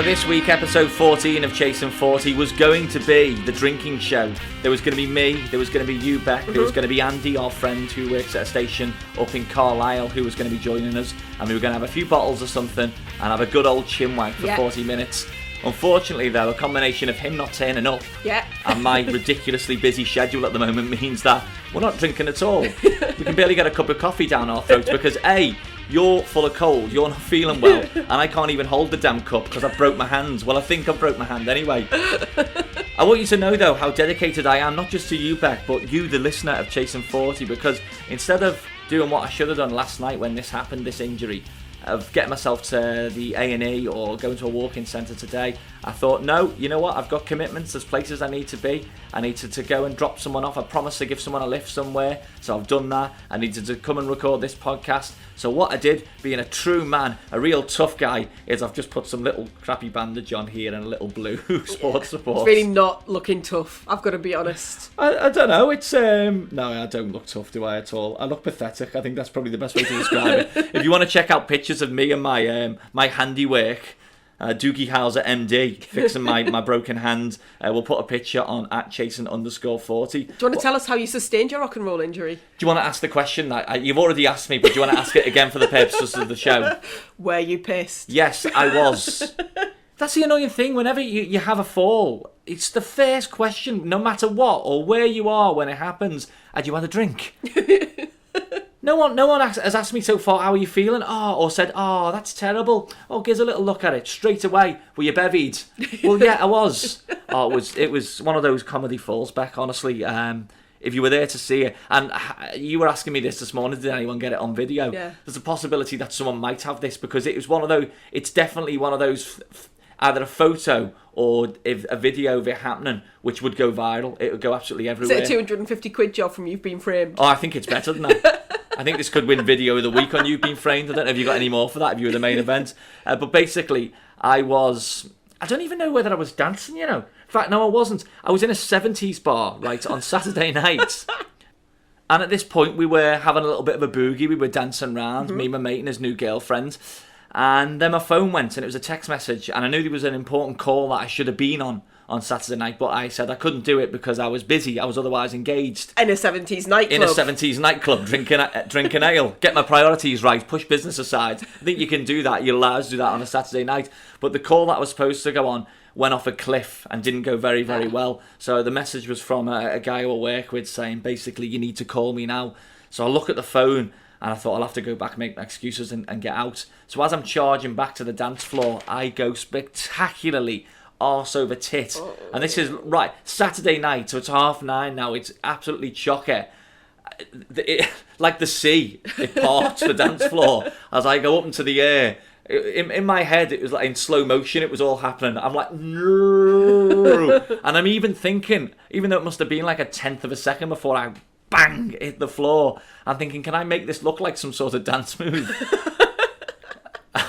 this week, episode 14 of Chasing 40 was going to be the drinking show. There was going to be me, there was going to be you, Bec, there was going to be Andy, our friend who works at a station up in Carlisle, who was going to be joining us, and we were going to have a few bottles or something and have a good old chinwag for 40 minutes. Unfortunately, though, a combination of him not turning up and my ridiculously busy schedule at the moment means that we're not drinking at all. We can barely get a cup of coffee down our throats because, A, you're full of cold, you're not feeling well, and I can't even hold the damn cup because I've broke my hands. Well, I think I've broke my hand anyway. I want you to know, though, how dedicated I am, not just to you, Bec, but you, the listener of Chasing 40, because instead of doing what I should have done last night when this happened, this injury, of getting myself to the A&E or going to a walk-in centre today, I thought, no, you know what, I've got commitments, there's places I need to be, I needed to go and drop someone off, I promised to give someone a lift somewhere, so I've done that, I needed to come and record this podcast, so what I did, being a true man, a real tough guy, is I've just put some little crappy bandage on here and a little blue sports support. It's really not looking tough, I've got to be honest. I don't know, it's, no, I don't look tough, do I, at all? I look pathetic, I think that's probably the best way to describe it. If you want to check out pictures of me and my handiwork, Doogie Howser MD fixing my broken hand, we'll put a picture on at Chasing_40. Do you want to tell us how you sustained your rock and roll injury? Do you want to ask the question? You've already asked me, but do you want to ask it again for the purposes of the show? Were you pissed? Yes, I was. That's the annoying thing, whenever you have a fall, it's the first question, no matter what or where you are when it happens. Had you had a drink? No one has asked me so far, how are you feeling? Or said, that's terrible. Gives a little look at it. Straight away, were you bevied? Well, yeah, I was. It was one of those comedy falls, Bec, honestly. If you were there to see it, and you were asking me this morning, did anyone get it on video? Yeah. There's a possibility that someone might have this because it was one of those, it's definitely one of those, either a photo or a video of it happening, which would go viral. It would go absolutely everywhere. Is it a 250 quid job from You've Been Framed? I think it's better than that. I think this could win video of the week on You've Been Framed. I don't know if you got any more for that, if you were the main event. But basically, I don't even know whether I was dancing, you know. In fact, no, I wasn't. I was in a 70s bar, right, on Saturday night. And at this point, we were having a little bit of a boogie. We were dancing around, me, my mate, and his new girlfriend. And then my phone went, and it was a text message. And I knew there was an important call that I should have been on Saturday night, but I said I couldn't do it because I was busy. I was otherwise engaged. In a 70s nightclub. In a 70s nightclub, drinking ale. Get my priorities right, push business aside. I think you can do that. You're allowed to do that on a Saturday night. But the call that I was supposed to go on went off a cliff and didn't go very, very well. So the message was from a guy I work with saying, basically, you need to call me now. So I look at the phone and I thought I'll have to go back and make my excuses and get out. So as I'm charging back to the dance floor, I go spectacularly arse over tit. And this is, right, Saturday night, so it's 9:30 now. It's absolutely chocker. Like the sea, it parts the dance floor as I go up into the air. In my head, it was like in slow motion, it was all happening. I'm like, no. And I'm even thinking, even though it must have been like a tenth of a second before I bang hit the floor, I'm thinking, can I make this look like some sort of dance move?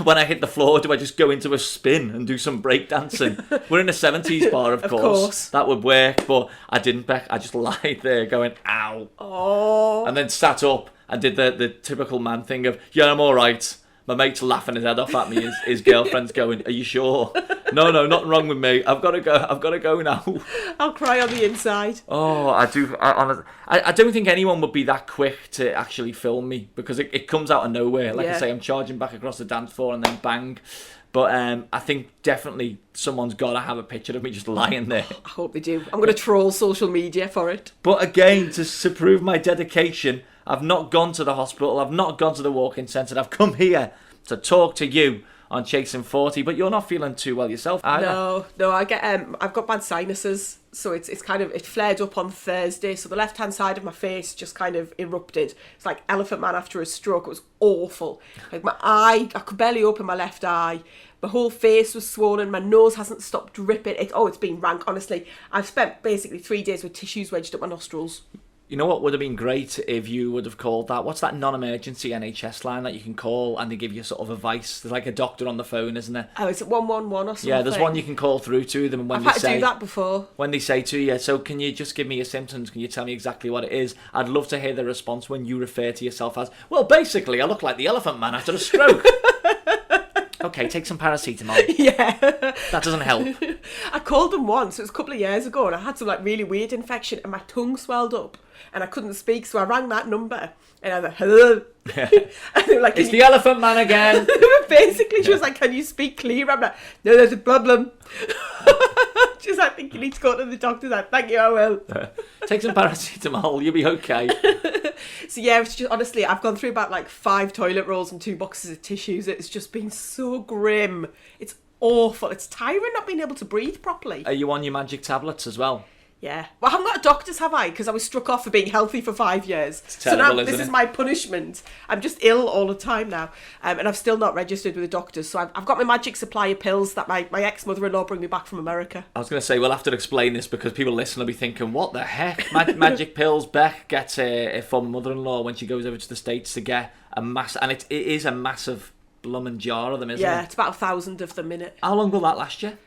When I hit the floor, do I just go into a spin and do some break dancing? We're in a 70s bar, of course. That would work, but I didn't, Bec. I just lied there going, ow. Oh. And then sat up and did the typical man thing of, yeah, I'm all right. My mate's laughing his head off at me. His girlfriend's going, are you sure? No, nothing wrong with me. I've got to go now. I'll cry on the inside. Oh, I do. I don't think anyone would be that quick to actually film me because it comes out of nowhere. Like I say, I'm charging back across the dance floor and then bang. But I think definitely someone's got to have a picture of me just lying there. I hope they do. I'm going to troll social media for it. But again, to prove my dedication, I've not gone to the hospital. I've not gone to the walk-in centre. I've come here to talk to you on Chasing 40, but you're not feeling too well yourself either. No, I get I've got bad sinuses, so it's kind of, it flared up on Thursday, so the left hand side of my face just kind of erupted. It's like Elephant Man after a stroke. It was awful. Like my eye, I could barely open my left eye. My whole face was swollen. My nose hasn't stopped dripping. It's been rank, honestly. I've spent basically 3 days with tissues wedged up my nostrils. You know what would have been great if you would have called that? What's that non-emergency NHS line that you can call and they give you sort of advice? There's like a doctor on the phone, isn't there? Oh, is it 111 or something? Yeah, there's one you can call through to them. And when I've had to do that before. When they say to you, so can you just give me your symptoms? Can you tell me exactly what it is? I'd love to hear the response when you refer to yourself as, well, basically, I look like the Elephant Man after a stroke. okay, take some paracetamol. Yeah. That doesn't help. I called them once, it was a couple of years ago, and I had some like really weird infection and my tongue swelled up and I couldn't speak, so I rang that number and I was like, hello. Yeah. And they were like, It's the elephant man again. Basically, she was like, can you speak clear? I'm like, no, there's a problem. She's like, I think you need to go to the doctor. Like, thank you, I will. Take some paracetamol, you'll be okay. So yeah, it's just, honestly, I've gone through about like 5 toilet rolls and 2 boxes of tissues. It's just been so grim. It's awful. It's tiring not being able to breathe properly. Are you on your magic tablets as well? Yeah. Well, I haven't got a doctor's, have I? Because I was struck off for being healthy for 5 years. It's terrible, so now isn't this it? is my punishment. I'm just ill all the time now. And I've still not registered with the doctors. So I've got my magic supply of pills that my ex-mother-in-law bring me back from America. I was going to say, we'll have to explain this because people listening will be thinking, what the heck? Magic pills. Bec gets a former mother-in-law when she goes over to the States to get a mass, and it is a massive blooming jar of them, isn't it? Yeah, it's about 1,000 of them in it. How long will that last you?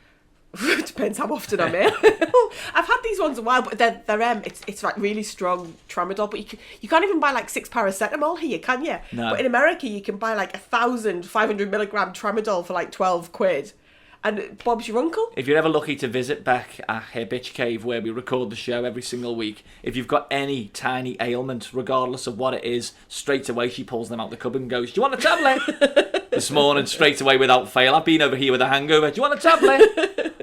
It depends how often I'm in. I've had these ones a while, but they're it's like really strong tramadol. But you can't even buy like 6 paracetamol here, can you? No. But in America, you can buy like 1,500 milligram tramadol for like 12 quid. And Bob's your uncle. If you're ever lucky to visit Bec at her bitch cave where we record the show every single week, if you've got any tiny ailment, regardless of what it is, straight away she pulls them out the cupboard and goes, do you want a tablet? This morning, straight away without fail, I've been over here with a hangover. Do you want a tablet?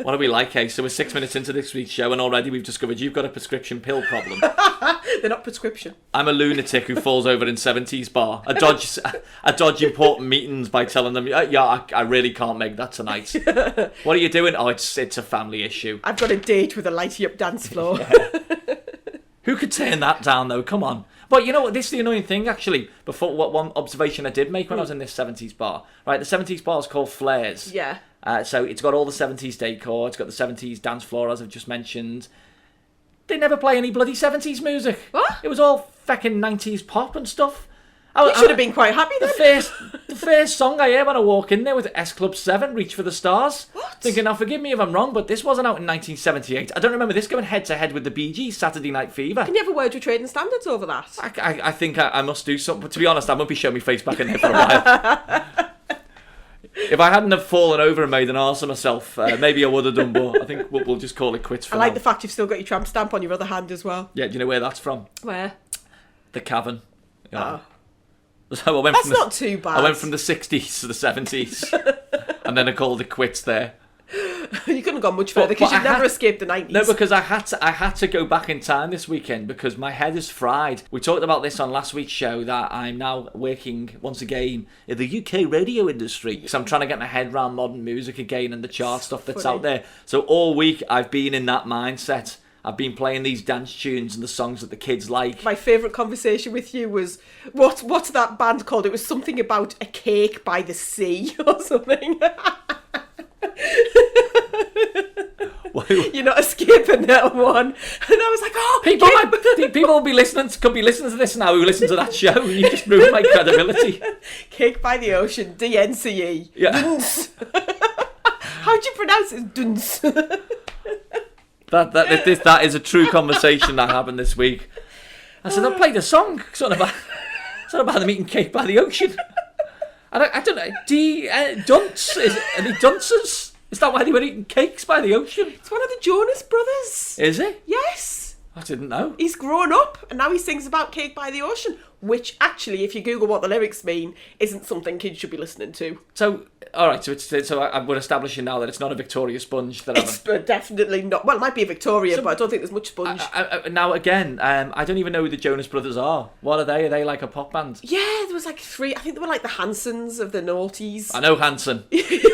What are we like, eh? So we're 6 minutes into this week's show and already we've discovered you've got a prescription pill problem. They're not prescription. I'm a lunatic who falls over in 70s bar. I dodge important meetings by telling them, yeah, I really can't make that tonight. What are you doing? Oh, it's a family issue. I've got a date with a lighty up dance floor. Who could turn that down, though? Come on. But you know what? This is the annoying thing, actually. Before, one observation I did make when I was in this 70s bar. Right, the 70s bar is called Flares. Yeah. So it's got all the 70s decor. It's got the 70s dance floor, as I've just mentioned. They never play any bloody 70s music. What? It was all fucking 90s pop and stuff. You should have been quite happy then. The first song I hear when I walk in there was S Club 7, Reach for the Stars. What? Thinking, now forgive me if I'm wrong, but this wasn't out in 1978. I don't remember this going head to head with the Bee Gees, Saturday Night Fever. Can you have a word with trading standards over that? I think I must do something. But to be honest, I won't be showing my face back in there for a while. If I hadn't have fallen over and made an arse of myself, maybe I would have done, but I think we'll just call it quits for I like now. the fact you've still got your tramp stamp on your other hand as well. Yeah, do you know where that's from? Where? The Cavern. Yeah. Oh. So I went That's from not too bad. I went from the 60s to the 70s, and then I called it quits there. You couldn't have gone much further because you've never escaped the 90s. No, because I had to go back in time this weekend because my head is fried. We talked about this on last week's show that I'm now working once again in the UK radio industry. So I'm trying to get my head around modern music again and the chart stuff that's Funny. out there. So all week I've been in that mindset. I've been playing these dance tunes and the songs that the kids like. My favourite conversation with you was, what's that band called? It was something about a cake by the sea or something. You're not escaping that one. And I was like, oh, People will be could be listening to this now who listen to that show, and you just ruined my credibility. Cake by the Ocean, DNCE. Yeah. Duns. How'd you pronounce it? Duns. That is a true conversation that happened this week. I said, I played a song. It's not about them eating cake by the ocean. And I don't know. Dunce? Are they dunces? Is that why they were eating cakes by the ocean? It's one of the Jonas Brothers. Is it? Yes. I didn't know. He's grown up and now he sings about Cake by the Ocean, which actually, if you Google what the lyrics mean, isn't something kids should be listening to. So, all right. So we're establishing now that it's not a Victoria Sponge. It's definitely not. Well, it might be a Victoria, but I don't think there's much sponge. Now again, I don't even know who the Jonas Brothers are. What are they? Are they like a pop band? Yeah, there was like 3. I think they were like the Hansons of the noughties. I know Hanson.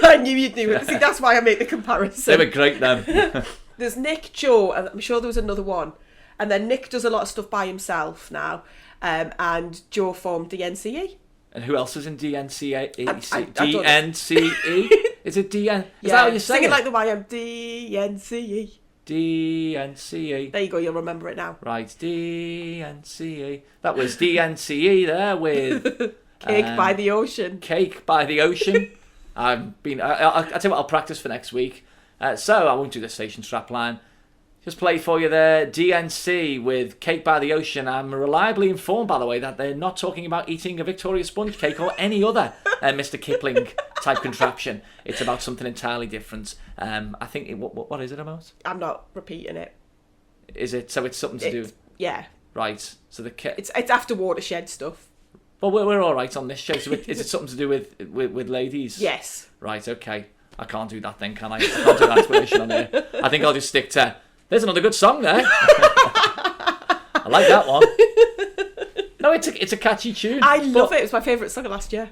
I knew you'd do it. See, that's why I make the comparison. They were great then. There's Nick, Joe, and I'm sure there was another one. And then Nick does a lot of stuff by himself now. And Joe formed the NCE. And who else is in DNCE? I don't know. DNCE? Is it DN? Is that how you say sing it? it like the YM. DNCE. DNCE. There you go, you'll remember it now. Right, DNCE. That was DNCE there with... Cake by the Ocean. Cake by the Ocean. I'll tell you what, I'll practice for next week. So I won't do the station strapline. Just play for you there, DNC with Cake by the Ocean. I'm reliably informed, by the way, that they're not talking about eating a Victoria sponge cake or any other Mr. Kipling type contraption. It's about something entirely different. I think, what is it about? I'm not repeating it. Is it? So it's something to do... Yeah. Right. So it's after Watershed stuff. Well, we're all right on this show. So is it something to do with ladies? Yes. Right, okay. I can't do that then, can I? I can't do that explanation on here. I think I'll just stick to... There's another good song there. I like that one. No, it's a catchy tune. I love it. It was my favourite song of last year.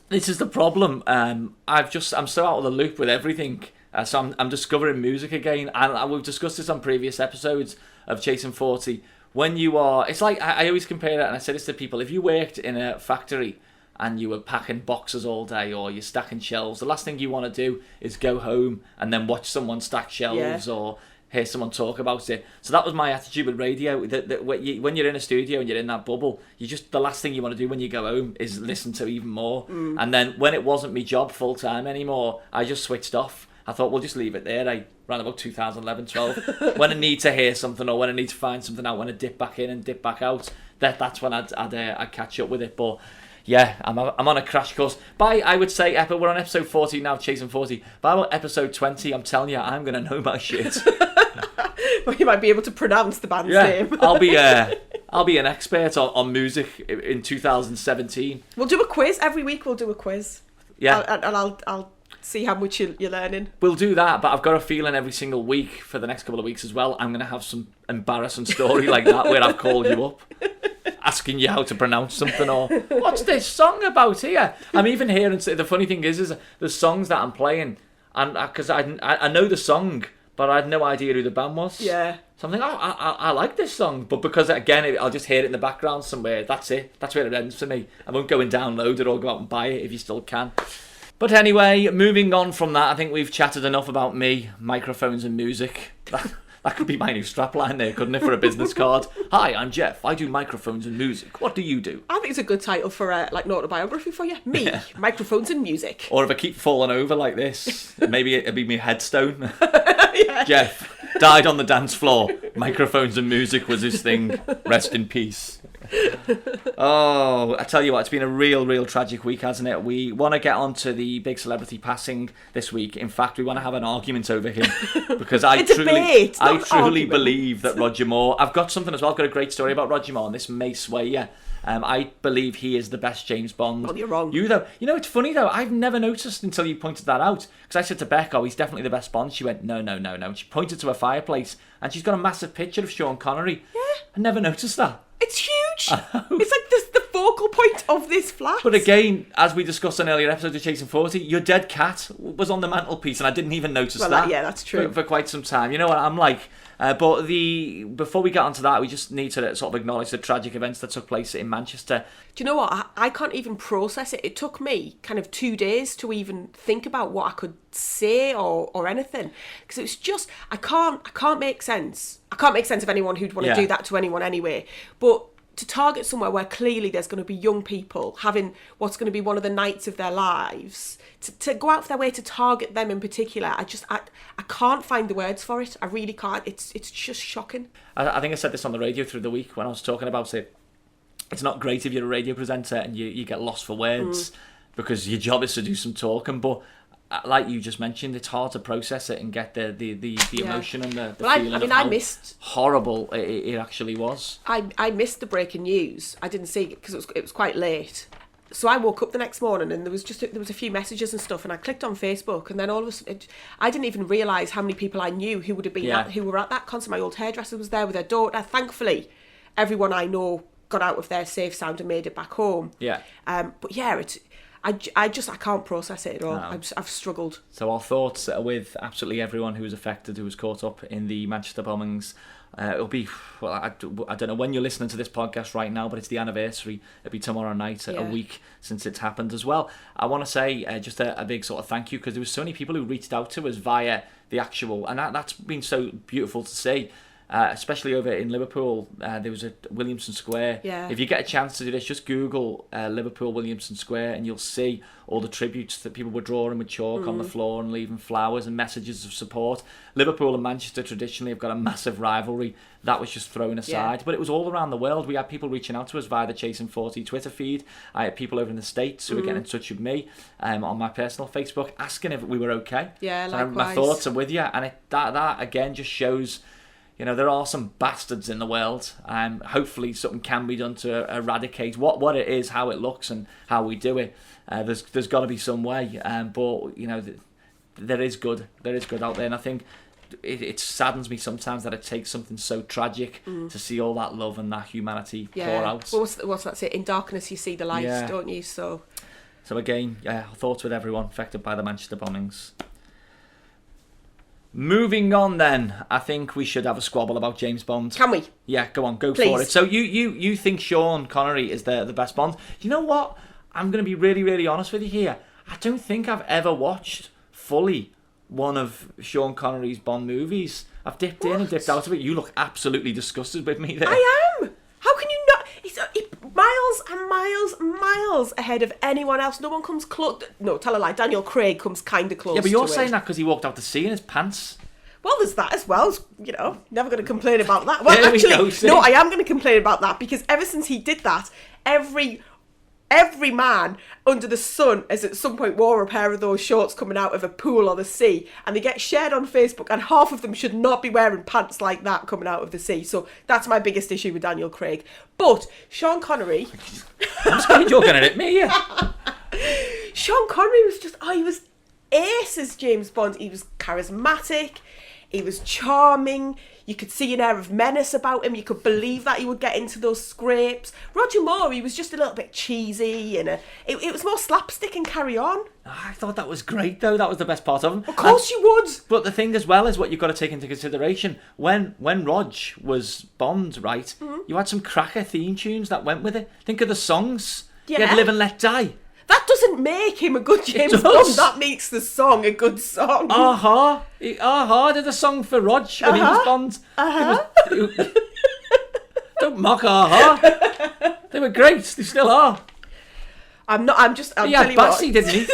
This is the problem. I'm so out of the loop with everything. So I'm discovering music again. And we've discussed this on previous episodes of Chasing 40. When you are... It's like, I always compare it, and I say this to people. If you worked in a factory and you were packing boxes all day or you're stacking shelves, the last thing you want to do is go home and then watch someone stack shelves or hear someone talk about it. So that was my attitude with radio. That when you're in a studio and you're in that bubble, the last thing you want to do when you go home is listen to even more. And then when it wasn't my job full time anymore, I just switched off. I thought, we'll just leave it there. Around about 2011, 12. When I need to hear something or when I need to find something out, when I dip back in and dip back out, that's when I'd catch up with it. But yeah, I'm on a crash course. I would say, we're on episode 40 now, Chasing 40. By about episode 20, I'm telling you, I'm going to know my shit. Well, you might be able to pronounce the band's name. I'll be an expert on music in 2017. We'll do a quiz. Every week we'll do a quiz. Yeah. And I'll see how much you're learning. We'll do that, but I've got a feeling every single week for the next couple of weeks as well, I'm going to have some embarrassing story like that where I've called you up asking you how to pronounce something or what's this song about here? I'm even hearing, the funny thing is the songs that I'm playing, and because I know the song, but I had no idea who the band was. Yeah. So I'm thinking, I like this song, but because again I'll just hear it in the background somewhere. That's it. That's where it ends for me. I won't go and download it or go out and buy it if you still can. But anyway, moving on from that, I think we've chatted enough about me, microphones and music. That could be my new strapline there, couldn't it, for a business card? Hi, I'm Jeff. I do microphones and music. What do you do? I think it's a good title for an autobiography for you. Me, microphones and music. Or if I keep falling over like this, maybe it'd be my headstone. Yeah. Jeff died on the dance floor. Microphones and music was his thing. Rest in peace. Oh, I tell you what, it's been a real tragic week, hasn't it? We want to get on to the big celebrity passing this week. In fact, we want to have an argument over him because I truly believe that Roger Moore... I've got something as well. I've got a great story about Roger Moore, and this may sway you. I believe he is the best James Bond. Well, you're wrong. You it's funny though, I've never noticed until you pointed that out. Because I said to Bec, he's definitely the best Bond. She went, no. And she pointed to a fireplace, and she's got a massive picture of Sean Connery. Yeah. I never noticed that. It's huge. It's like the focal point of this flat. But again, as we discussed on earlier episodes of Chasing 40, your dead cat was on the mantelpiece, and I didn't even notice that. Yeah, that's true. For quite some time. You know what I'm like? But before we get onto that, we just need to sort of acknowledge the tragic events that took place in Manchester. Do you know what? I can't even process it. It took me kind of 2 days to even think about what I could say or anything. Because it was just, I can't make sense. I can't make sense of anyone who'd want to do that to anyone anyway. But to target somewhere where clearly there's going to be young people having what's going to be one of the nights of their lives, to go out of their way to target them in particular, I can't find the words for it. I really can't. It's just shocking. I think I said this on the radio through the week when I was talking about it. It's not great if you're a radio presenter and you get lost for words because your job is to do some talking, but like you just mentioned, it's hard to process it and get the emotion and the feeling of how horrible it actually was. I missed the breaking news. I didn't see it because it was quite late. So I woke up the next morning and there was a few messages and stuff, and I clicked on Facebook, and then all of a sudden I didn't even realise how many people I knew who would have been who were at that concert. My old hairdresser was there with her daughter. Thankfully, everyone I know got out of there safe, sound, and made it back home. Yeah. But yeah, I can't process it at all. No. I've struggled. So our thoughts are with absolutely everyone who was affected, who was caught up in the Manchester bombings. It'll be, well, I don't know when you're listening to this podcast right now, but it's the anniversary. It'll be tomorrow night, a week since it's happened as well. I want to say just a big sort of thank you, because there was so many people who reached out to us via the actual, and that's been so beautiful to see. especially over in Liverpool. There was a Williamson Square. Yeah. If you get a chance to do this, just Google Liverpool Williamson Square and you'll see all the tributes that people were drawing with chalk on the floor and leaving flowers and messages of support. Liverpool and Manchester traditionally have got a massive rivalry. That was just thrown aside. But it was all around the world. We had people reaching out to us via the Chasing 40 Twitter feed. I had people over in the States who were getting in touch with me on my personal Facebook asking if we were okay. Yeah, so likewise. my thoughts are with you. And that again just shows... there are some bastards in the world. Hopefully something can be done to eradicate what it is, how it looks, and how we do it. There's got to be some way. But there is good. There is good out there, and I think it saddens me sometimes that it takes something so tragic to see all that love and that humanity pour out. Well, what's that say? In darkness you see the light, don't you? So again, thoughts with everyone affected by the Manchester bombings. Moving on then, I think we should have a squabble about James Bond. Can we? Yeah, go on, go Please. for it. So you think Sean Connery is the best Bond? You know what? I'm going to be really, really honest with you here. I don't think I've ever watched fully one of Sean Connery's Bond movies. I've dipped in and dipped out of it. You look absolutely disgusted with me there. I am. How can you not? He's miles and miles and miles ahead of anyone else. No one comes close. No, tell a lie. Daniel Craig comes kind of close. Yeah, but you're to saying him. that because he walked out to sea in his pants. Well, there's that as well. Never going to complain about that. Well, There we actually, go, see? no, I am going to complain about that because ever since he did that, every man under the sun has at some point wore a pair of those shorts coming out of a pool or the sea, and they get shared on Facebook, and half of them should not be wearing pants like that coming out of the sea. So that's my biggest issue with Daniel Craig. But Sean Connery... I'm scared you're going to hit me, Sean Connery was just... he was ace as James Bond. He was charismatic. He was charming. You could see an air of menace about him. You could believe that he would get into those scrapes. Roger Moore, he was just a little bit cheesy, and it was more slapstick and carry on. I thought that was great, though. That was the best part of him. Of course you would. But the thing as well is what you've got to take into consideration. When Rog was Bond, right, you had some cracker theme tunes that went with it. Think of the songs. You Yeah. had Live and Let Die. That doesn't make him a good James Bond. That makes the song a good song. Aha did a song for Rog when he was Bond. Don't mock Aha. They were great. They still are. I'm He had Bassy, didn't he?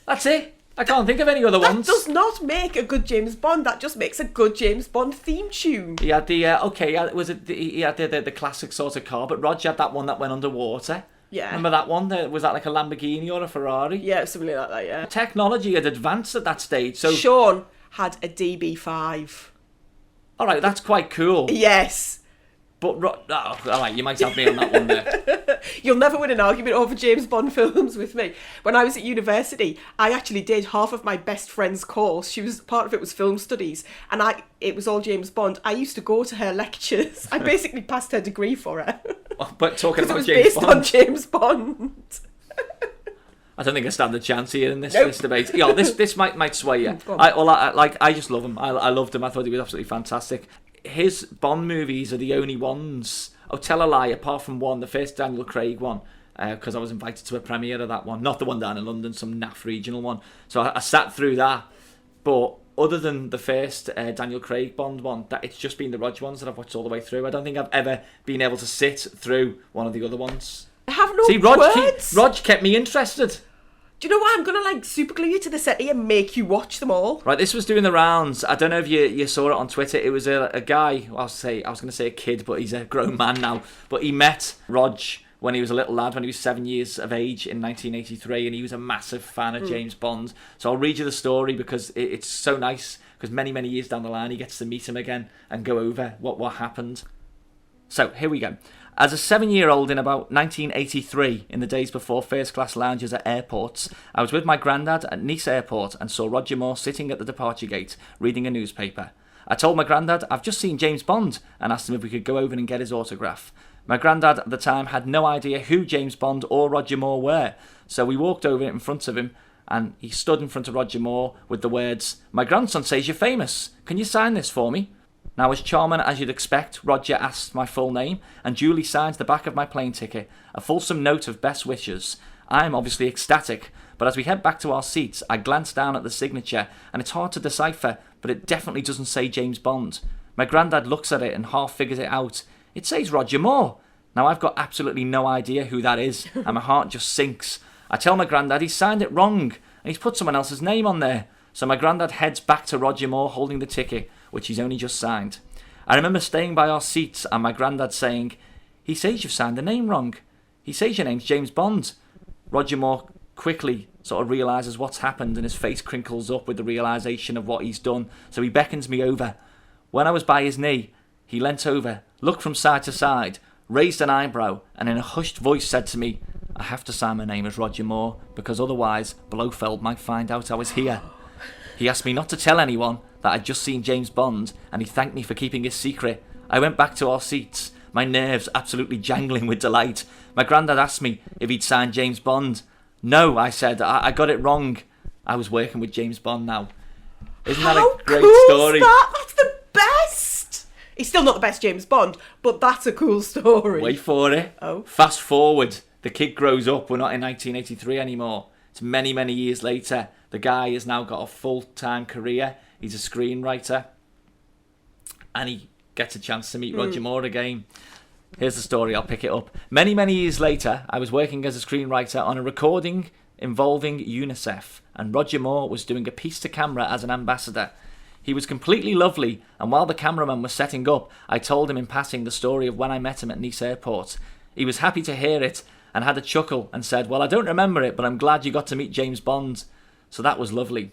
That's it. I can't think of any other ones. That does not make a good James Bond. That just makes a good James Bond theme tune. He had the he had the classic sort of car, but Rog had that one that went underwater. Yeah. Remember that one? Was that like a Lamborghini or a Ferrari? Yeah, something like that, yeah. Technology had advanced at that stage, so... Sean had a DB5. Alright, that's quite cool. Yes. But, alright, you might have me on that one there. You'll never win an argument over James Bond films with me. When I was at university, I actually did half of my best friend's course. Part of it was film studies, and it was all James Bond. I used to go to her lectures. I basically passed her degree for her. But talking about James Bond... it was based on James Bond. I don't think I stand a chance here in this debate. This might sway you. I just love him. I loved him. I thought he was absolutely fantastic. His Bond movies are the only ones... Oh, tell a lie, apart from one, the first Daniel Craig one, because I was invited to a premiere of that one. Not the one down in London, some naff regional one. So I sat through that. But other than the first Daniel Craig Bond one, it's just been the Rog ones that I've watched all the way through. I don't think I've ever been able to sit through one of the other ones. I have no words. Rog kept me interested. Do you know what? I'm going to super glue you to the settee and make you watch them all. Right, this was doing the rounds. I don't know if you saw it on Twitter. It was a guy, I was going to say a kid, but he's a grown man now. But he met Rog when he was a little lad, when he was 7 years of age in 1983, and he was a massive fan of James Bond. So I'll read you the story because it's so nice, because many, many years down the line he gets to meet him again and go over what happened. So here we go. As a 7-year-old in about 1983, in the days before first-class lounges at airports, I was with my granddad at Nice Airport and saw Roger Moore sitting at the departure gate, reading a newspaper. I told my granddad I've just seen James Bond and asked him if we could go over and get his autograph. My granddad at the time had no idea who James Bond or Roger Moore were, so we walked over in front of him and he stood in front of Roger Moore with the words, "My grandson says you're famous. Can you sign this for me?" Now, as charming as you'd expect, Roger asked my full name and duly signed the back of my plane ticket, a fulsome note of best wishes. I'm obviously ecstatic, But as we head back to our seats, I glance down at the signature, and it's hard to decipher, but it definitely doesn't say James Bond. My granddad looks at it and half figures it out. It says Roger Moore. Now I've got absolutely no idea who that is, and my heart just sinks. I tell my granddad he's signed it wrong, and he's put someone else's name on there. So my granddad heads back to Roger Moore holding the ticket, which he's only just signed. I remember staying by our seats and my granddad saying, "He says you've signed the name wrong. He says your name's James Bond." Roger Moore quickly sort of realises what's happened and his face crinkles up with the realisation of what he's done. So he beckons me over. When I was by his knee, he leant over, looked from side to side, raised an eyebrow, and in a hushed voice said to me, "I have to sign my name as Roger Moore because otherwise Blofeld might find out I was here." He asked me not to tell anyone that I'd just seen James Bond, and he thanked me for keeping his secret. I went back to our seats, my nerves absolutely jangling with delight. My granddad asked me if he'd signed James Bond. "No," I said, I got it wrong. I was working with James Bond now. Isn't that a great story? That's the best! He's still not the best James Bond, but that's a cool story. Wait for it. Oh. Fast forward. The kid grows up. We're not in 1983 anymore. It's many, many years later. The guy has now got a full-time career. He's a screenwriter. And he gets a chance to meet Roger Moore again. Here's the story. I'll pick it up. Many, many years later, I was working as a screenwriter on a recording involving UNICEF. And Roger Moore was doing a piece to camera as an ambassador. He was completely lovely. And while the cameraman was setting up, I told him in passing the story of when I met him at Nice Airport. He was happy to hear it and had a chuckle and said, "Well, I don't remember it, but I'm glad you got to meet James Bond." So that was lovely.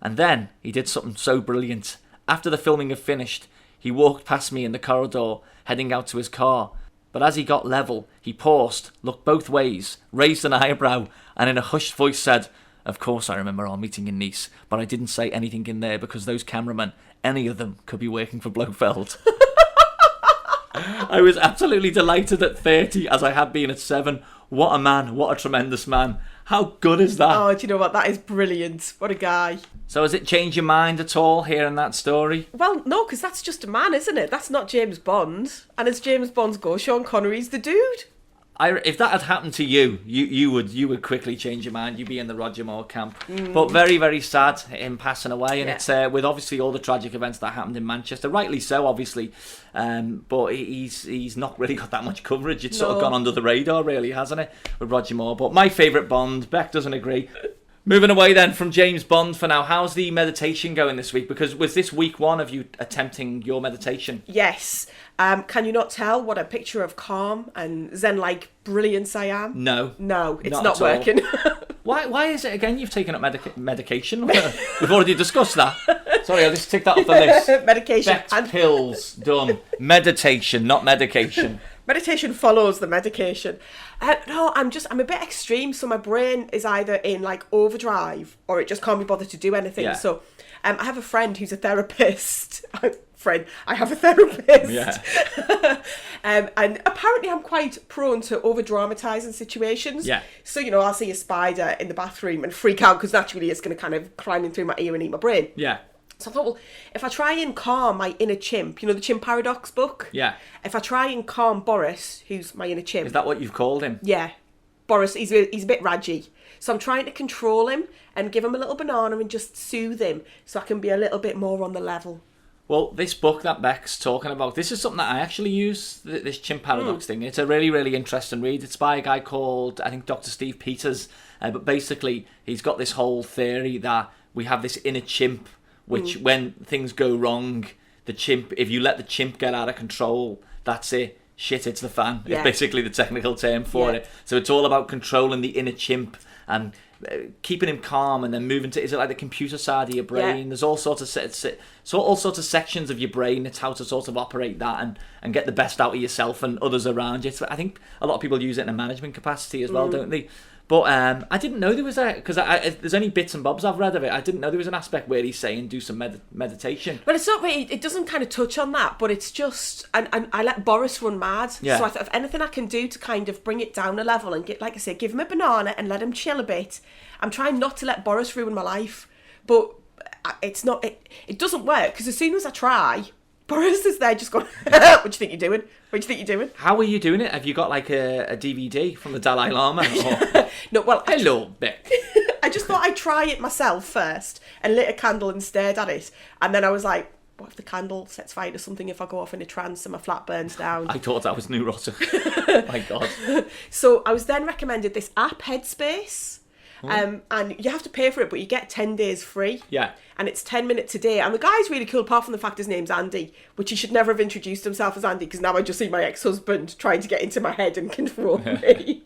And then he did something so brilliant. After the filming had finished, he walked past me in the corridor, heading out to his car. But as he got level, he paused, looked both ways, raised an eyebrow, and in a hushed voice said, "Of course I remember our meeting in Nice, but I didn't say anything in there because those cameramen, any of them, could be working for Blofeld." I was absolutely delighted at 30, as I had been at 7. What a man, what a tremendous man. How good is that? Oh, do you know what? That is brilliant. What a guy. So has it changed your mind at all hearing that story? Well, no, because that's just a man, isn't it? That's not James Bond. And as James Bonds go, Sean Connery's the dude. If that had happened to you, you would quickly change your mind. You'd be in the Roger Moore camp. But very, very sad him passing away, and it's with obviously all the tragic events that happened in Manchester, rightly so, obviously. But he's not really got that much coverage. It's sort of gone under the radar, really, hasn't it, with Roger Moore? But my favourite Bond, Bec doesn't agree. Moving away then from James Bond for now, how's the meditation going this week? Because was this week one of you attempting your meditation? Yes. Can you not tell what a picture of calm and zen-like brilliance I am? No. No, it's not working. Why is it again you've taken up medication? We've already discussed that. Sorry, I'll just tick that off the list. Medication. Bec's pills, done. Meditation, not medication. Meditation follows the medication. No, I'm a bit extreme. So my brain is either in like overdrive or it just can't be bothered to do anything. Yeah. So I have a friend who's a therapist. I have a therapist. Yeah. And apparently I'm quite prone to over-dramatising situations. Yeah. So, I'll see a spider in the bathroom and freak out because naturally it's going to kind of climb in through my ear and eat my brain. Yeah. So I thought, well, if I try and calm my inner chimp, the Chimp Paradox book? Yeah. If I try and calm Boris, who's my inner chimp... Is that what you've called him? Yeah. Boris, he's a bit raggy. So I'm trying to control him and give him a little banana and just soothe him so I can be a little bit more on the level. Well, this book that Bec's talking about, this is something that I actually use, this Chimp Paradox thing. It's a really, really interesting read. It's by a guy called, I think, Dr. Steve Peters. But basically, he's got this whole theory that we have this inner chimp, which when things go wrong, the chimp, if you let the chimp get out of control, that's it. Shit hits the fan. Yeah. It's basically the technical term for it. So it's all about controlling the inner chimp and keeping him calm, and then moving to, is it like the computer side of your brain? Yeah. There's all sorts of sections of your brain. It's how to sort of operate that and get the best out of yourself and others around you. I think a lot of people use it in a management capacity as well, don't they? But I didn't know there was because there's only bits and bobs I've read of it. I didn't know there was an aspect where he's saying do some meditation. But it's not really, it doesn't kind of touch on that, but it's just, and I let Boris run mad. Yeah. So I thought if anything I can do to kind of bring it down a level and get, like I say, give him a banana and let him chill a bit. I'm trying not to let Boris ruin my life, but it doesn't work because as soon as I try, Boris is there just going, what do you think you're doing? What do you think you're doing? How are you doing it? Have you got like a DVD from the Dalai Lama? Or... No, well, Hello, Bec. I just thought I'd try it myself first and lit a candle and stared at it. And then I was like, what if the candle sets fire to something if I go off in a trance and my flat burns down? I thought that was neurotic. My God. So I was then recommended this app, Headspace. And you have to pay for it, but you get 10 days free. Yeah. And it's 10 minutes a day. And the guy's really cool, apart from the fact his name's Andy, which he should never have introduced himself as Andy, because now I just see my ex-husband trying to get into my head and control me.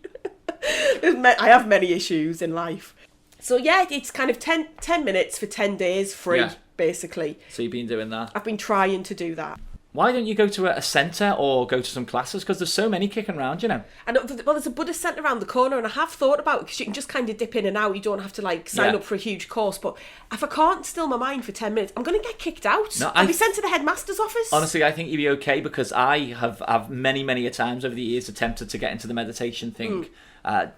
I have many issues in life. So yeah, it's kind of 10 minutes for 10 days free, basically. So you've been doing that? I've been trying to do that. Why don't you go to a centre or go to some classes? Because there's so many kicking around, you know. And well, there's a Buddhist centre around the corner, and I have thought about it because you can just kind of dip in and out. You don't have to like sign up for a huge course. But if I can't still my mind for 10 minutes, I'm going to get kicked out. No, I'll be sent to the headmaster's office. Honestly, I think you'd be okay, because I have many a times over the years attempted to get into the meditation thing.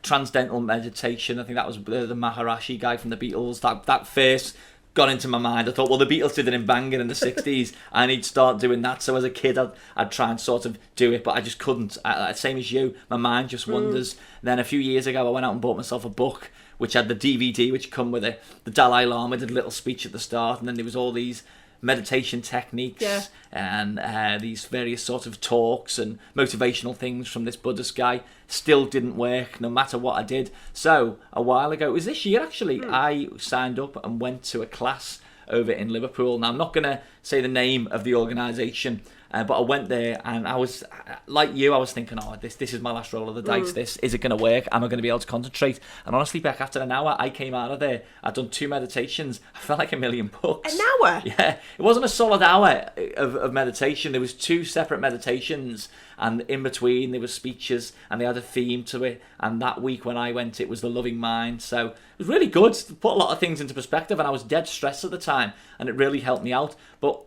Transcendental meditation. I think that was the Maharishi guy from the Beatles. That first got into my mind. I thought, well, the Beatles did it in Bangor in the 60s. I need to start doing that. So as a kid, I'd try and sort of do it, but I just couldn't. Same as you, my mind just wanders. Then a few years ago, I went out and bought myself a book, which had the DVD, which come with it. The Dalai Lama did a little speech at the start, and then there was all these meditation techniques and these various sort of talks and motivational things from this Buddhist guy. Still didn't work no matter what I did. So a while ago, it was this year actually, I signed up and went to a class over in Liverpool. Now I'm not going to say the name of the organisation, but I went there and I was, like you, I was thinking, oh, this is my last roll of the dice. Is it going to work? Am I going to be able to concentrate? And honestly, Bec, after an hour, I came out of there. I'd done 2 meditations. I felt like $1,000,000. An hour? Yeah. It wasn't a solid hour of meditation. There was 2 separate meditations, and in between there were speeches, and they had a theme to it. And that week when I went, it was the loving mind. So it was really good to put a lot of things into perspective, and I was dead stressed at the time, and it really helped me out. But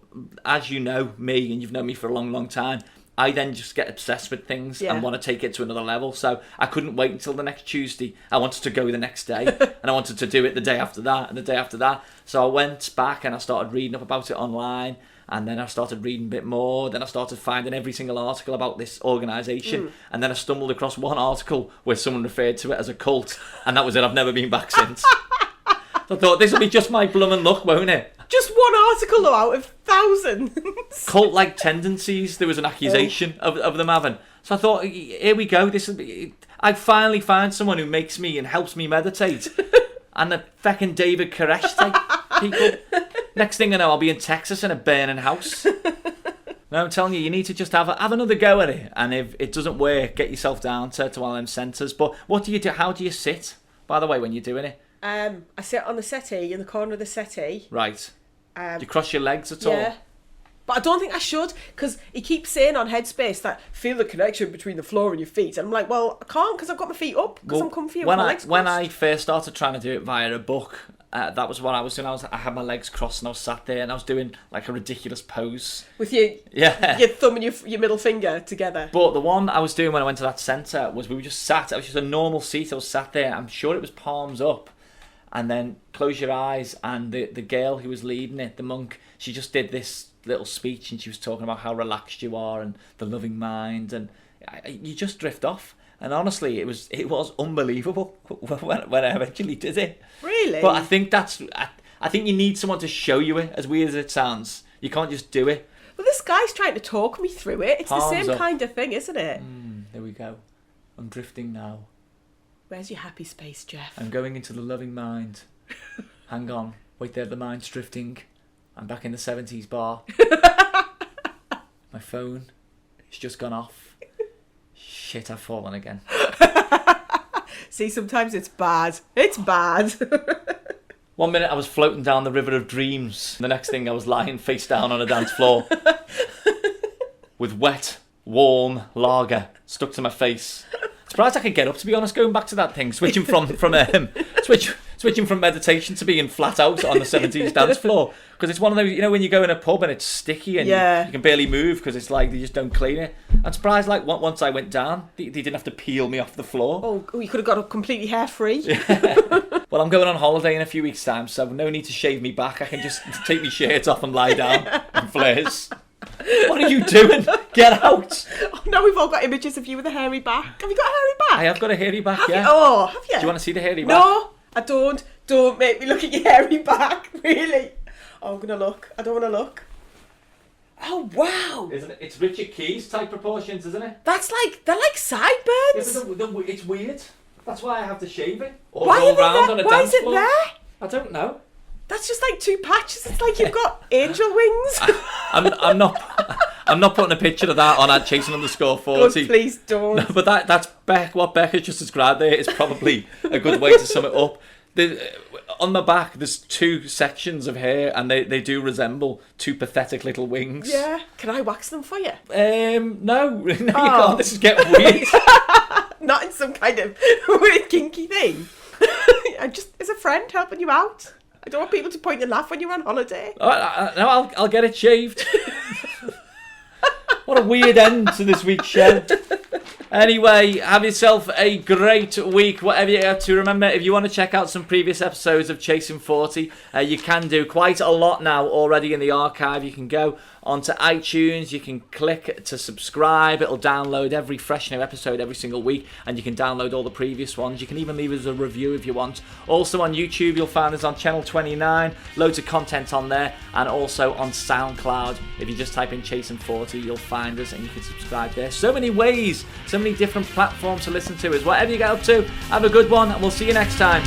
as you know me, and you've known me for a long time, I then just get obsessed with things and want to take it to another level. So I couldn't wait until the next Tuesday. I wanted to go the next day, and I wanted to do it the day after that, and the day after that. So I went back and I started reading up about it online, and then I started reading a bit more. Then I started finding every single article about this organisation, and then I stumbled across one article where someone referred to it as a cult, and that was it. I've never been back since. So I thought, this will be just my blooming luck, won't it? Just one article though, out of thousands. Cult-like tendencies. There was an accusation of them having. So I thought, here we go. This will be. I finally find someone who makes me and helps me meditate. And the feckin' David Koresh type people. Next thing I know, I'll be in Texas in a burning house. No, I'm telling you, you need to just have another go at it. And if it doesn't work, get yourself down to one of them centres. But what do you do? How do you sit, by the way, when you're doing it? I sit on the settee, in the corner of the settee. Right. Do you cross your legs at all? Yeah. But I don't think I should, because he keeps saying on Headspace that feel the connection between the floor and your feet. And I'm like, well, I can't, because I've got my feet up, because I'm comfy with my legs crossed. When I first started trying to do it via a book, that was what I was doing. I had my legs crossed and I was sat there and I was doing like a ridiculous pose. With your thumb and your middle finger together. But the one I was doing when I went to that centre was we were just sat, it was just a normal seat, I was sat there, I'm sure it was palms up. And then close your eyes, and the girl who was leading it, the monk, she just did this little speech, and she was talking about how relaxed you are and the loving mind, and you just drift off. And honestly, it was unbelievable when I eventually did it. Really? But I think I think you need someone to show you it, as weird as it sounds. You can't just do it. Well, this guy's trying to talk me through it. It's Palms the same up. kind of thing, isn't it? There we go. I'm drifting now. Where's your happy space, Jeff? I'm going into the loving mind. Hang on. Wait there, the mind's drifting. I'm back in the 70s bar. My phone has just gone off. Shit, I've fallen again. See, sometimes it's bad. It's bad. 1 minute I was floating down the river of dreams. The next thing I was lying face down on a dance floor. With wet, warm lager stuck to my face. Surprised I could get up, to be honest, going back to that thing, switching from meditation to being flat out on the 70s dance floor. Because it's one of those, you know, when you go in a pub and it's sticky and you can barely move because it's like they just don't clean it. I'm surprised, like, once I went down, they didn't have to peel me off the floor. Oh, you could have got up completely hair-free. Yeah. Well, I'm going on holiday in a few weeks' time, so no need to shave me back. I can just take my shirt off and lie down in flares. What are you doing? Get out. Oh, now we've all got images of you with a hairy back. Have you got a hairy back? I have got a hairy back, Have yeah. you? Oh, have you? Do you want to see the hairy back? No, I don't. Don't make me look at your hairy back. Really? Oh, I'm going to look. I don't want to look. Oh, wow. Isn't it? It's Richard Keys type proportions, isn't it? They're like sideburns. Yeah, but it's weird. That's why I have to shave it. Or Why roll are they round there? on a Why dance is it floor. there? I don't know. That's just like two patches. It's like you've got angel wings. I'm not putting a picture of that on at Chasing_40. God, please don't. No, but that's Bec. What Bec has just described there is probably a good way to sum it up. On the back, there's two sections of hair, and they do resemble two pathetic little wings. Yeah. Can I wax them for you? No, you can't. This is getting weird. Not in some kind of weird kinky thing. I'm just as a friend helping you out. I don't want people to point and laugh when you're on holiday. No, I'll get it shaved. What a weird end to this week's show. Anyway, have yourself a great week, whatever you have to. Remember, if you want to check out some previous episodes of Chasing 40, you can do quite a lot now already in the archive. You can go onto iTunes, you can click to subscribe, it'll download every fresh new episode every single week, and you can download all the previous ones. You can even leave us a review if you want. Also on YouTube, you'll find us on channel 29, loads of content on there, and also on SoundCloud. If you just type in Chasing 40, you'll find us and you can subscribe there. So many ways, so many different platforms to listen to us. Whatever you get up to, have a good one, and we'll see you next time.